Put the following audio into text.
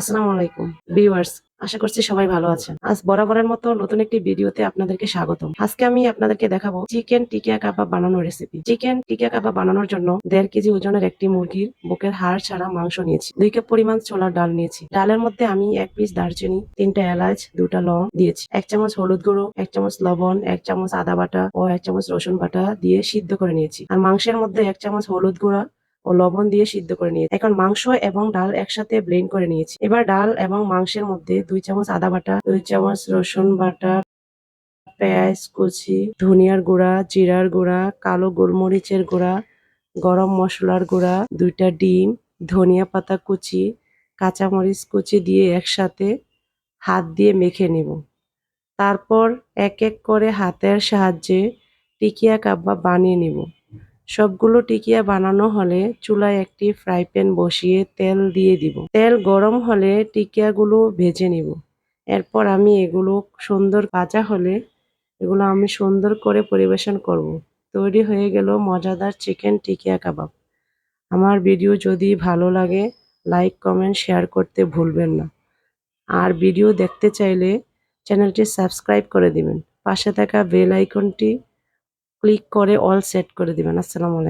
আসসালামু আলাইকুম ভিউয়ার্স, আশা করছি সবাই ভালো আছেন। আজ বরাবরের মতো নতুন একটি ভিডিওতে আপনাদেরকে স্বাগতম। আজকে আমি আপনাদেরকে দেখাবো চিকেন টিকিয়া কাবাব বানানোর রেসিপি। চিকেন টিকিয়া কাবাব বানানোর জন্য 1.5 কেজি ওজনের একটি মুরগির বুকের হাড় ছাড়া মাংস নিয়েছি। 2 কাপ পরিমাণ ছোলার ডাল নিয়েছি। ডালের মধ্যে আমি 1 পিস দারচিনি, 3টা এলাচ, 2টা লং দিয়েছি। 1 চামচ হলুদ গুঁড়ো, 1 চামচ লবণ, 1 চামচ আদা বাটা ও 1 চামচ রসুন বাটা দিয়ে সিদ্ধ করে নিয়েছি। আর মাংসের মধ্যে 1 চামচ হলুদ গুঁড়া ও লবণ দিয়ে সিদ্ধ করে নিয়েছি। এখন মাংস এবং ডাল একসাথে ব্লেন্ড করে নিয়েছি। এবার ডাল এবং মাংসের মধ্যে 2 চামচ আদা বাটা, 2 চামচ রসুন বাটা, পেঁয়াজ কুচি, ধনিয়ার গুঁড়া, জিরার গুঁড়া, কালো গোলমরিচের গুঁড়া, গরম মসলার গুঁড়া, 2টা ডিম, ধনিয়া পাতা কুচি, কাঁচামরিচ কুচি দিয়ে একসাথে হাত দিয়ে মেখে নিব। তারপর এক এক করে হাতের সাহায্যে টিকিয়া কাবাব বানিয়ে নিব। সবগুলো টিকিয়া বানানো হলে চুলায় একটি ফ্রাই প্যান বসিয়ে তেল দিয়ে দিব। তেল গরম হলে টিকিয়াগুলো ভেজে নিব। এরপর আমি এগুলো সুন্দর ভাজা হলে এগুলো আমি সুন্দর করে পরিবেশন করব। তৈরি হয়ে গেল মজাদার চিকেন টিকিয়া কাবাব। আমার ভিডিও যদি ভালো লাগে লাইক, কমেন্ট, শেয়ার করতে ভুলবেন না। আর ভিডিও দেখতে চাইলে চ্যানেলটি সাবস্ক্রাইব করে দিবেন। পাশে থাকা বেল আইকনটি ক্লিক করে অল সেট করে দিবেন। আসসালামু আলাইকুম।